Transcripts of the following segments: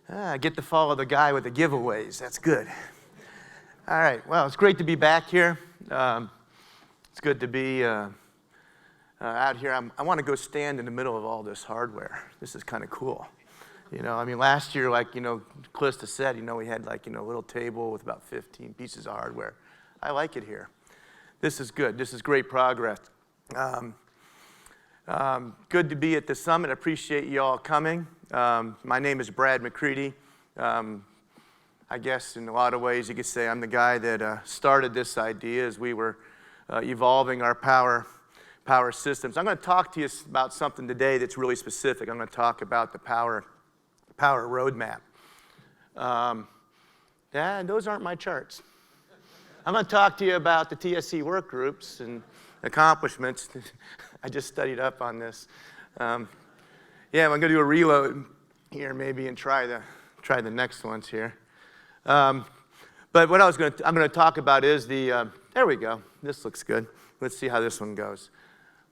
I get to follow the guy with the giveaways. That's good. All right. Well, it's great to be back here. It's good to be out here. I want to go stand in the middle of all this hardware. This is kind of cool. You know, I mean, last year, like, you know, Calista said, you know, we had like, you know, a little table with about 15 pieces of hardware. I like it here. This is good. This is great progress. Good to be at the summit. I appreciate you all coming. My name is Brad McCredie. I guess in a lot of ways you could say I'm the guy that started this idea as we were evolving our power systems. I'm going to talk to you about something today that's really specific. I'm going to talk about the Power Roadmap. Yeah, those aren't my charts. I'm going to talk to you about the TSC work groups and accomplishments. I just studied up on this. Yeah, I'm going to do a reload here maybe and try the next ones here. But what I'm going to talk about is the, there we go. This looks good. Let's see how this one goes.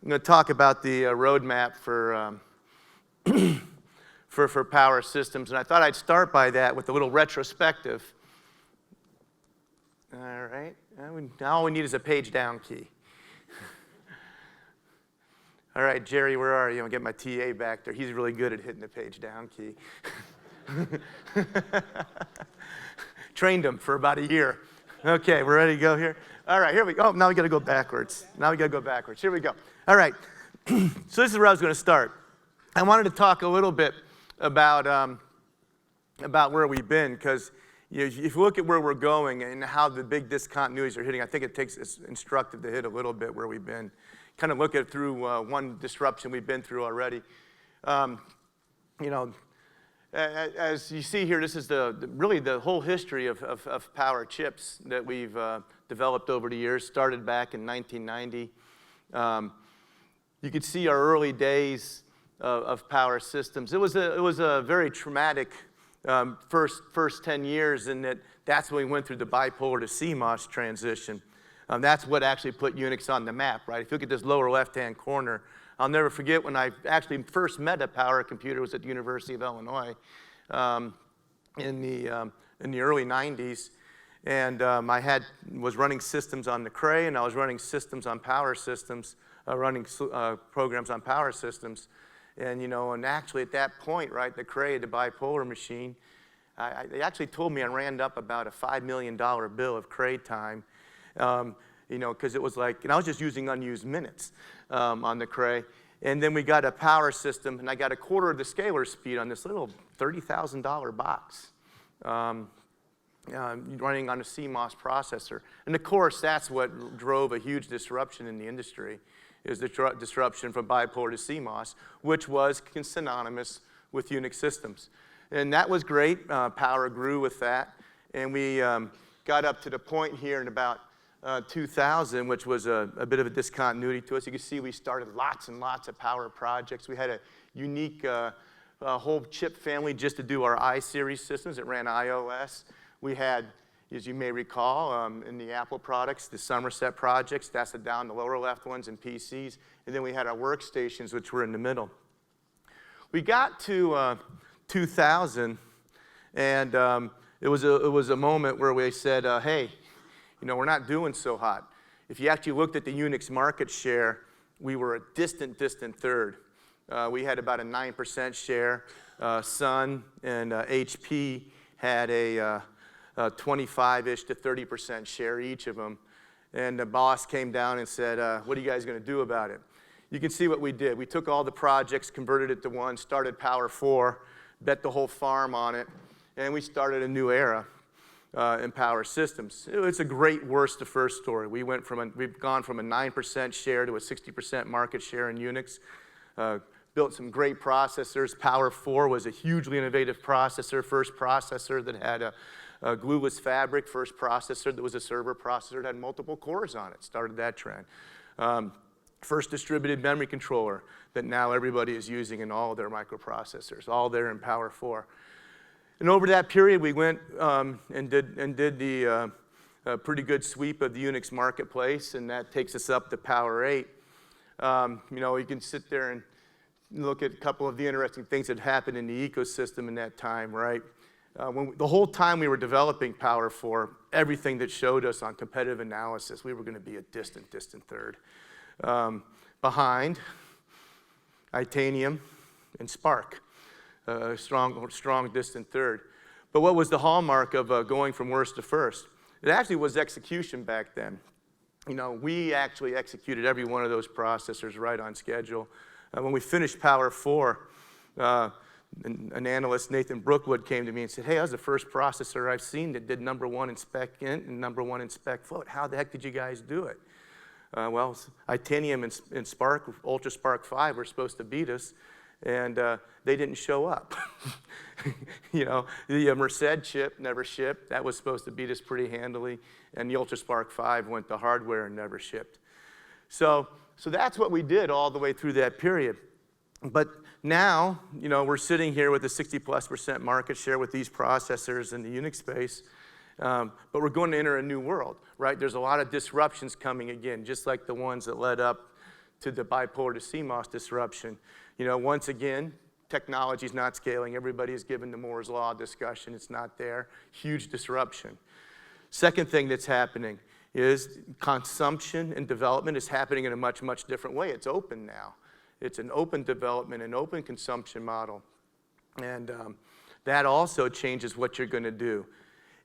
I'm going to talk about the roadmap for power systems, and I thought I'd start by that with a little retrospective. All right, now all we need is a page down key. All right, Jerry, where are you? I'll get my TA back there. He's really good at hitting the page down key. Trained him for about a year. Okay, we're ready to go here? All right, here we go. Oh, now we got to go backwards. Here we go. All right, so this is where I was going to start. I wanted to talk a little bit about where we've been, because if you look at where we're going and how the big discontinuities are hitting, I think it's instructive to hit a little bit where we've been. Kind of look at it through one disruption we've been through already. You know, as you see here, this is really the whole history of power chips that we've developed over the years. Started back in 1990. You could see our early days of power systems. It was a very traumatic first 10 years in that's when we went through the bipolar to CMOS transition. That's what actually put Unix on the map, right? If you look at this lower left-hand corner, I'll never forget when I actually first met a power computer. It was at the University of Illinois in the early 90s. And I was running systems on the Cray, and I was running systems on power systems, running programs on power systems. And, you know, and actually at that point, right, the Cray, the bipolar machine, they actually told me I ran up about a $5 million bill of Cray time. You know, because it was like, and I was just using unused minutes on the Cray. And then we got a power system, and I got a quarter of the scalar speed on this little $30,000 box running on a CMOS processor. And of course, that's what drove a huge disruption in the industry, is the disruption from bipolar to CMOS, which was synonymous with Unix systems. And that was great. Power grew with that. And we got up to the point here in about 2000, which was a bit of a discontinuity to us. You can see we started lots and lots of power projects. We had a unique whole chip family just to do our I-series systems. It ran iOS. We had, as you may recall, in the Apple products, the Somerset projects. That's down the lower left ones in PCs. And then we had our workstations, which were in the middle. We got to 2000, and it was a moment where we said, hey, you know, we're not doing so hot. If you actually looked at the Unix market share, we were a distant third. We had about a 9% share. Sun and HP had a 25-ish to 30% share, each of them. And the boss came down and said, what are you guys going to do about it? You can see what we did. We took all the projects, converted it to one, started Power 4, bet the whole farm on it, and we started a new era in power systems. It's a great worst to first story. We've gone from a 9% share to a 60% market share in Unix. Built some great processors. Power 4 was a hugely innovative processor, first processor that had a glueless fabric, first processor that was a server processor that had multiple cores on it. Started that trend. First distributed memory controller that now everybody is using in all of their microprocessors, all there in Power 4. And over that period, we went and did the pretty good sweep of the Unix marketplace, and that takes us up to Power 8. You know, you can sit there and look at a couple of the interesting things that happened in the ecosystem in that time, right? The whole time we were developing Power 4, everything that showed us on competitive analysis, we were going to be a distant third. Behind Itanium and Spark, strong distant third. But what was the hallmark of going from worst to first? It actually was execution back then. We actually executed every one of those processors right on schedule. When we finished Power 4, an analyst, Nathan Brookwood, came to me and said, hey, that was the first processor I've seen that did #1 in spec int and #1 in spec float. How the heck did you guys do it? Well, Itanium and Spark, Ultra Spark 5 were supposed to beat us, and they didn't show up. The Merced chip never shipped. That was supposed to beat us pretty handily, and the Ultra Spark 5 went to hardware and never shipped. So that's what we did all the way through that period. But now, we're sitting here with a 60+% market share with these processors in the Unix space, but we're going to enter a new world, right? There's a lot of disruptions coming again, just like the ones that led up to the bipolar to CMOS disruption. Once again, technology's not scaling. Everybody is given the Moore's Law discussion. It's not there. Huge disruption. Second thing that's happening is consumption and development is happening in a much, much different way. It's open now. It's an open development, an open consumption model. And that also changes what you're going to do.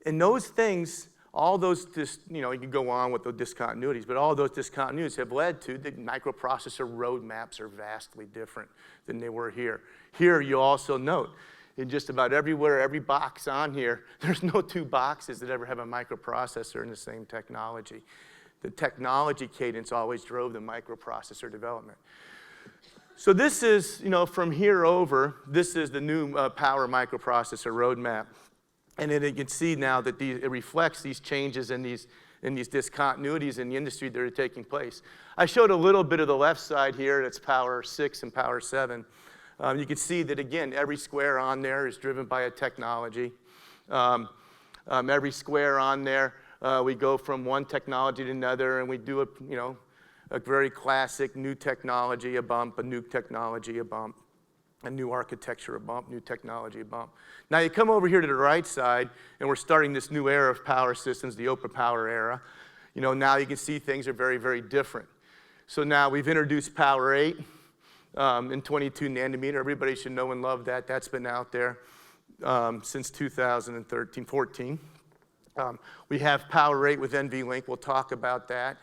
And those things, all those, you can go on with the discontinuities, but all those discontinuities have led to the microprocessor roadmaps are vastly different than they were here. Here, you also note, in just about everywhere, every box on here, there's no two boxes that ever have a microprocessor in the same technology. The technology cadence always drove the microprocessor development. So this is, from here over, this is the new Power microprocessor roadmap. And then you can see now that it reflects these changes and these discontinuities in the industry that are taking place. I showed a little bit of the left side here. That's Power 6 and Power 7. You can see that, again, every square on there is driven by a technology. Every square on there, we go from one technology to another, and we do a very classic new technology, a bump, a new technology, a bump, a new architecture, a bump, new technology, a bump. Now you come over here to the right side, and we're starting this new era of power systems, the OpenPOWER era. Now you can see things are very, very different. So now we've introduced Power 8 in 22 nanometer. Everybody should know and love that. That's been out there since 2013, 14. We have Power 8 with NVLink. We'll talk about that.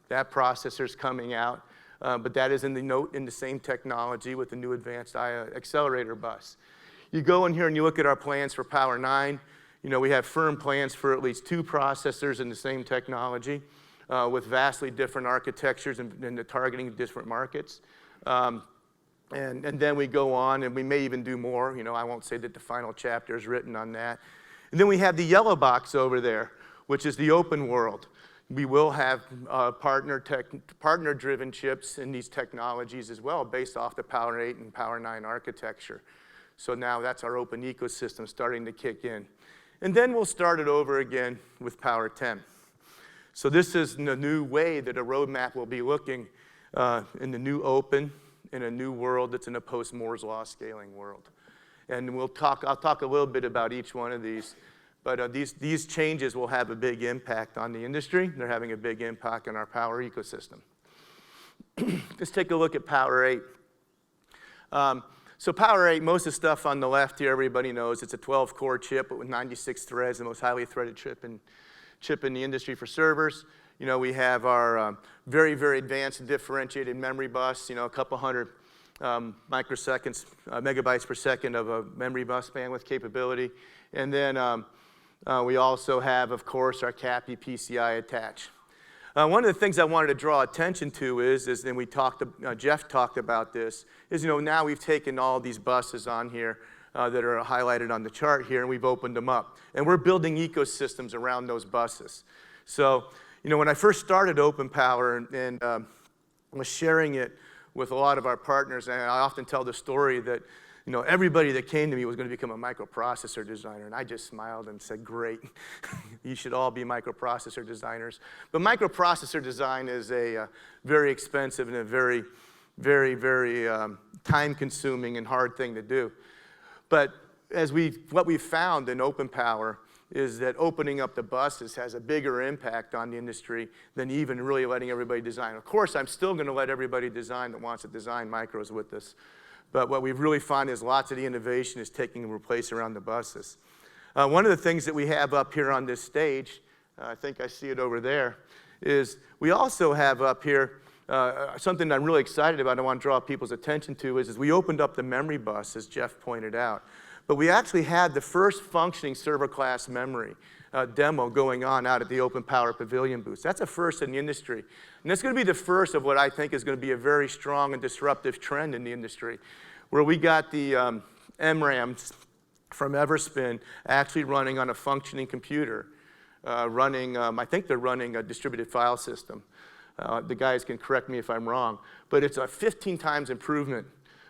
That processor's coming out, but that is in the same technology with the new advanced accelerator bus. You go in here and you look at our plans for Power 9. We have firm plans for at least 2 processors in the same technology with vastly different architectures and targeting different markets. And then we go on, and we may even do more. I won't say that the final chapter is written on that. And then we have the yellow box over there, which is the open world. We will have partner-driven chips in these technologies as well, based off the Power 8 and Power 9 architecture. So now that's our open ecosystem starting to kick in. And then we'll start it over again with Power 10. So this is the new way that a roadmap will be looking in the new open, in a new world that's in a post-Moore's Law scaling world. And I'll talk a little bit about each one of these. But these changes will have a big impact on the industry. They're having a big impact on our power ecosystem. Let's take a look at Power 8. So Power 8, most of the stuff on the left here, everybody knows it's a 12-core chip with 96 threads, the most highly threaded chip in the industry for servers. We have our very, very advanced and differentiated memory bus, a couple hundred microseconds, megabytes per second of a memory bus bandwidth capability. And then we also have, of course, our CAPI PCI attach. One of the things I wanted to draw attention to is and Jeff talked about this, is now we've taken all these buses on here that are highlighted on the chart here, and we've opened them up. And we're building ecosystems around those buses. So, when I first started OpenPOWER and was sharing it with a lot of our partners, and I often tell the story that everybody that came to me was going to become a microprocessor designer, and I just smiled and said, great, you should all be microprocessor designers. But microprocessor design is a very expensive and a very, very, very time-consuming and hard thing to do. But what we've found in OpenPOWER is that opening up the buses has a bigger impact on the industry than even really letting everybody design. Of course, I'm still going to let everybody design that wants to design micros with us. But what we've really found is lots of the innovation is taking place around the buses. One of the things that we have up here on this stage, I think I see it over there, is we also have up here something I'm really excited about, I want to draw people's attention to, is we opened up the memory bus, as Jeff pointed out. But we actually had the first functioning server class memory demo going on out at the OpenPOWER Pavilion booth. That's a first in the industry. And that's going to be the first of what I think is going to be a very strong and disruptive trend in the industry, where we got the MRAMs from Everspin actually running on a functioning computer, I think they're running a distributed file system. The guys can correct me if I'm wrong, but it's a 15 times improvement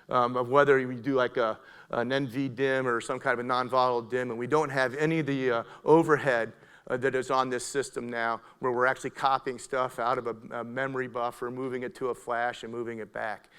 of whether you do like an NVDIMM or some kind of a non-volatile DIMM, and we don't have any of the overhead that is on this system now, where we're actually copying stuff out of a memory buffer, moving it to a flash, and moving it back.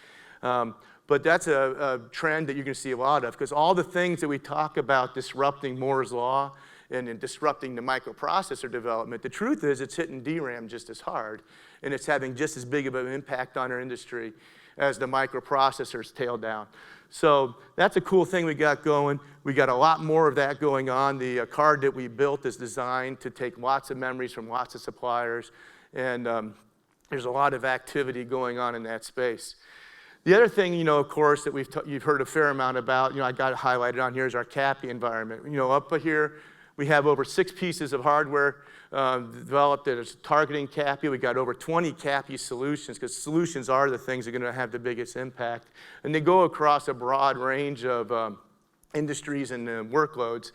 But that's a trend that you're going to see a lot of, because all the things that we talk about disrupting Moore's Law and disrupting the microprocessor development, the truth is it's hitting DRAM just as hard, and it's having just as big of an impact on our industry as the microprocessors tail down. So that's a cool thing we got going. We got a lot more of that going on. The card that we built is designed to take lots of memories from lots of suppliers, and there's a lot of activity going on in that space. The other thing, of course, that you've heard a fair amount about, I got it highlighted on here, is our CAPI environment. Up here, we have over 6 pieces of hardware developed that is targeting CAPI. We got over 20 CAPI solutions, because solutions are the things that are going to have the biggest impact. And they go across a broad range of industries and workloads.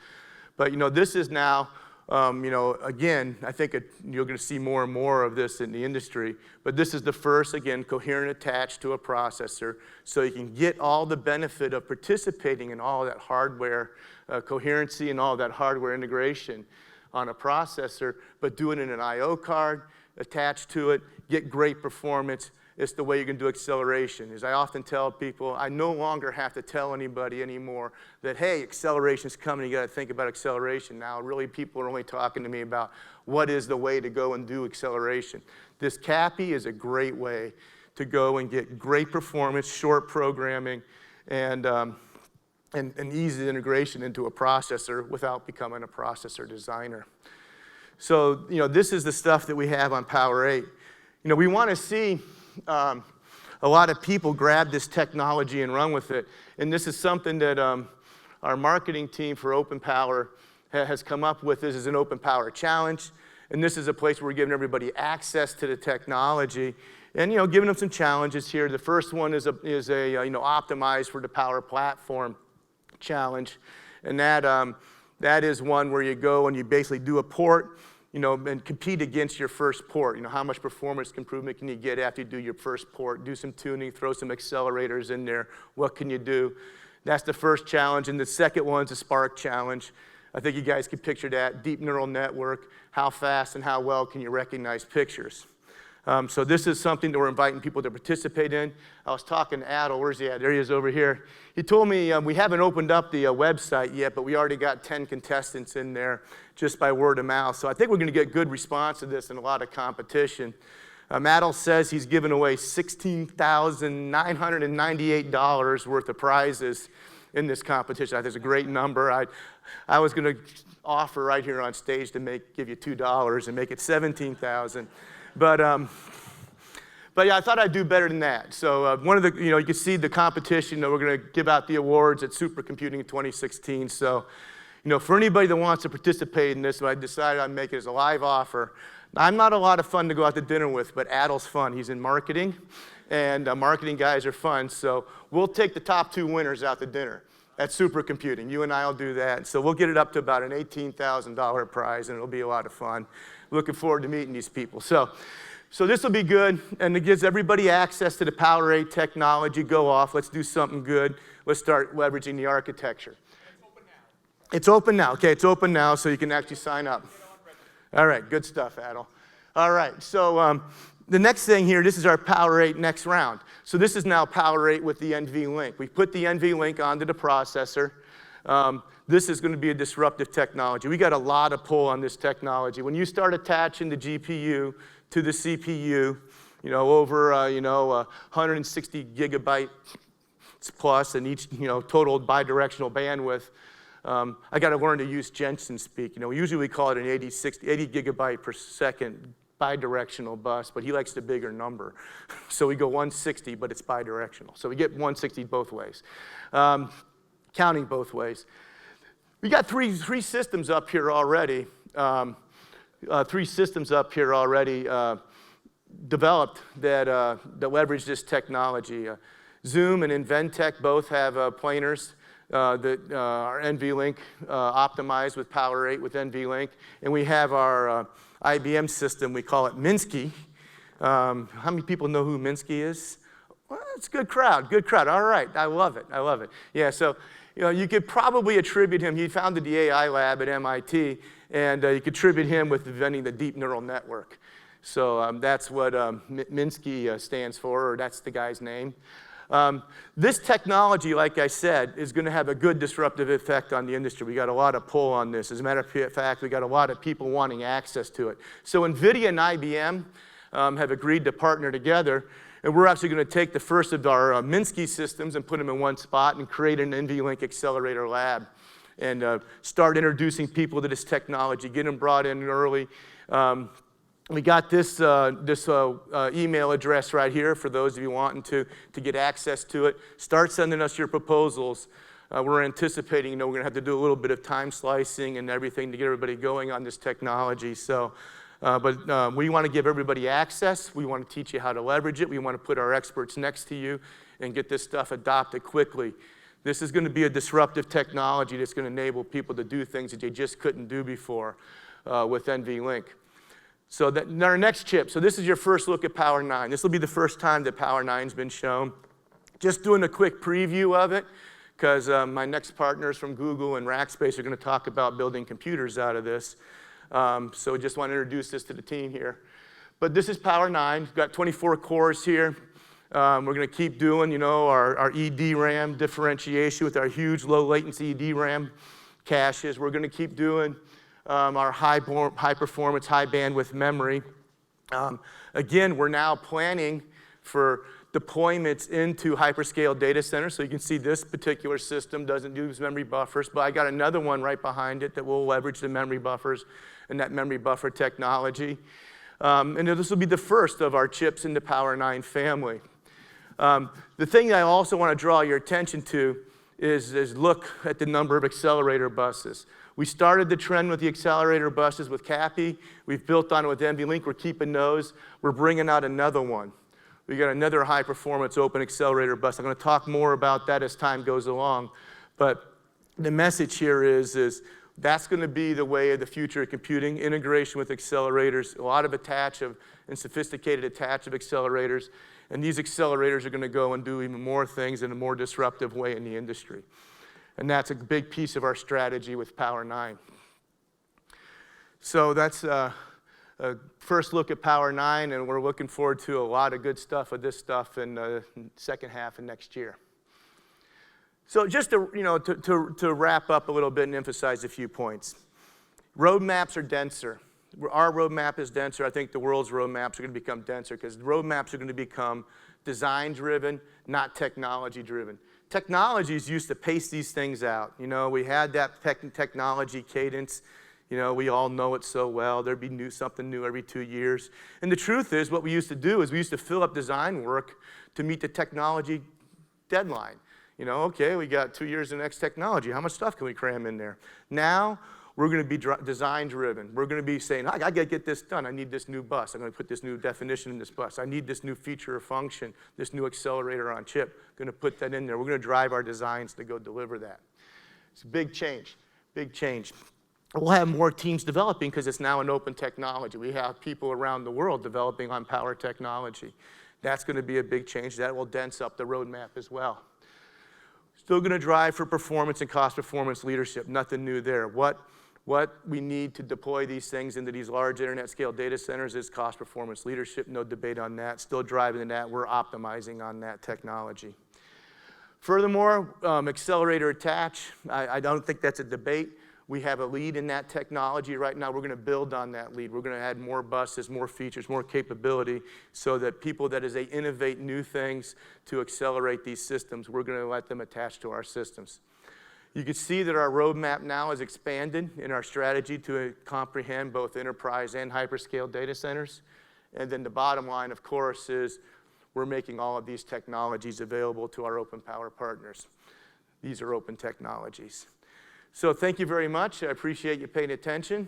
But this is now, again, I think you're going to see more and more of this in the industry. But this is the first, again, coherent attached to a processor, so you can get all the benefit of participating in all that hardware coherency and all that hardware integration on a processor, but do it in an I/O card, attached to it, get great performance. It's the way you can do acceleration. As I often tell people, I no longer have to tell anybody anymore that, hey, acceleration's coming, you got to think about acceleration. Now, really, people are only talking to me about what is the way to go and do acceleration. This CAPI is a great way to go and get great performance, short programming, and easy integration into a processor without becoming a processor designer. So, this is the stuff that we have on Power 8. We want to see a lot of people grab this technology and run with it. And this is something that our marketing team for OpenPOWER has come up with. This is an OpenPOWER challenge. And this is a place where we're giving everybody access to the technology and, giving them some challenges here. The first one is optimized for the Power Platform challenge. And that is one where you go and you basically do a port, and compete against your first port. How much performance improvement can you get after you do your first port? Do some tuning, throw some accelerators in there. What can you do? That's the first challenge. And the second one's a Spark challenge. I think you guys can picture that. Deep neural network. How fast and how well can you recognize pictures? So this is something that we're inviting people to participate in. I was talking to Adel. Where's he at? There he is over here. He told me we haven't opened up the website yet, but we already got 10 contestants in there just by word of mouth. So I think we're going to get good response to this and a lot of competition. Adel says he's given away $16,998 worth of prizes in this competition. I think it's a great number. I was going to offer right here on stage to give you $2 and make it $17,000. But yeah, I thought I'd do better than that. So one of the, you can see the competition that we're going to give out the awards at Supercomputing in 2016. So, for anybody that wants to participate in this, I decided I'd make it as a live offer. I'm not a lot of fun to go out to dinner with, but Adel's fun. He's in marketing, and marketing guys are fun. So we'll take the top 2 winners out to dinner at Supercomputing. You and I will do that. So we'll get it up to about an $18,000 prize, and it'll be a lot of fun. Looking forward to meeting these people. So this will be good, and it gives everybody access to the Power 8 technology. Go off. Let's do something good. Let's start leveraging the architecture. It's open now. Okay, it's open now, so you can actually sign up. All right, good stuff, Adel. All right, so the next thing here, this is our Power 8 next round. So this is now Power 8 with the NVLink. We put the NVLink onto the processor. This is going to be a disruptive technology. We got a lot of pull on this technology. When you start attaching the GPU to the CPU, over 160 gigabytes plus, and each total bidirectional bandwidth. I got to learn to use Jensen speak. Usually we call it an 80 gigabyte per second bidirectional bus, but he likes the bigger number. So we go 160, but it's bidirectional. So we get 160 both ways, counting both ways. We got three systems up here already. Developed that leverage this technology. Zoom and Inventec both have planars that are NVLink optimized with Power 8 with NVLink. And we have our IBM system, we call it Minsky. How many people know who Minsky is? Well, it's a good crowd. All right, I love it. Yeah, so you could probably attribute him. He founded the AI lab at MIT, and you could attribute him with inventing the deep neural network. So that's what Minsky stands for, or that's the guy's name. This technology, like I said, is going to have a good disruptive effect on the industry. We got a lot of pull on this. As a matter of fact, we got a lot of people wanting access to it. So NVIDIA and IBM have agreed to partner together, and we're actually going to take the first of our Minsky systems and put them in one spot and create an NVLink accelerator lab and start introducing people to this technology, get them brought in early. We got this email address right here for those of you wanting to get access to it. Start sending us your proposals. We're anticipating, we're going to have to do a little bit of time slicing and everything to get everybody going on this technology. So, but we want to give everybody access. We want to teach you how to leverage it. We want to put our experts next to you and get this stuff adopted quickly. This is going to be a disruptive technology that's going to enable people to do things that they just couldn't do before with NVLink. So our next chip, so this is your first look at Power 9. This will be the first time that Power 9's been shown. Just doing a quick preview of it, because my next partners from Google and Rackspace are going to talk about building computers out of this. So just want to introduce this to the team here. But this is Power 9. We've got 24 cores here. We're going to keep doing, our EDRAM differentiation with our huge low latency EDRAM caches. We're going to keep doing our high performance, high bandwidth memory. Again, we're now planning for deployments into hyperscale data centers. So you can see this particular system doesn't use memory buffers, but I got another one right behind it that will leverage the memory buffers and that memory buffer technology. And this will be the first of our chips in the Power 9 family. The thing I also want to draw your attention to is look at the number of accelerator buses. We started the trend with the accelerator buses with CAPI. We've built on it with NVLink. We're keeping those. We're bringing out another one. We got another high-performance open accelerator bus. I'm going to talk more about that as time goes along. But the message here is that's going to be the way of the future of computing, integration with accelerators, a lot of and sophisticated attach of accelerators. And these accelerators are going to go and do even more things in a more disruptive way in the industry. And that's a big piece of our strategy with Power 9. So that's a first look at Power 9, and we're looking forward to a lot of good stuff with this stuff in the second half of next year. So just to wrap up a little bit and emphasize a few points. Roadmaps are denser. Our roadmap is denser. I think the world's roadmaps are going to become denser because roadmaps are going to become design-driven, not technology-driven. Technologies used to pace these things out. We had that technology cadence. We all know it so well. There'd be something new every 2 years. And the truth is, what we used to do is we used to fill up design work to meet the technology deadline. Okay, we got 2 years of next technology. How much stuff can we cram in there? Now, we're going to be design-driven. We're going to be saying, I got to get this done. I need this new bus. I'm going to put this new definition in this bus. I need this new feature or function, this new accelerator on chip. I'm going to put that in there. We're going to drive our designs to go deliver that. It's a big change, big change. We'll have more teams developing because it's now an open technology. We have people around the world developing on power technology. That's going to be a big change. That will dense up the roadmap as well. Still going to drive for performance and cost performance leadership. Nothing new there. What we need to deploy these things into these large internet scale data centers is cost performance leadership. No debate on that. Still driving that. We're optimizing on that technology. Furthermore, accelerator attach, I don't think that's a debate. We have a lead in that technology right now. We're going to build on that lead. We're going to add more buses, more features, more capability, so that people that as they innovate new things to accelerate these systems, we're going to let them attach to our systems. You can see that our roadmap now has expanded in our strategy to comprehend both enterprise and hyperscale data centers. And then the bottom line, of course, is we're making all of these technologies available to our OpenPOWER partners. These are open technologies. So thank you very much. I appreciate you paying attention.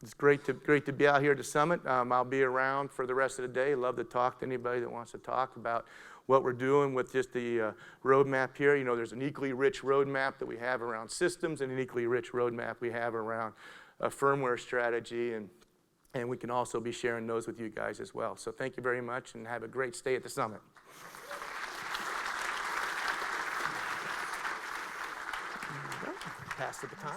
It's great to be out here at the summit. I'll be around for the rest of the day. Love to talk to anybody that wants to talk about what we're doing with just the roadmap here. You know, there's an equally rich roadmap that we have around systems and an equally rich roadmap we have around a firmware strategy, and we can also be sharing those with you guys as well. So thank you very much, and have a great stay at the summit. Pass the baton.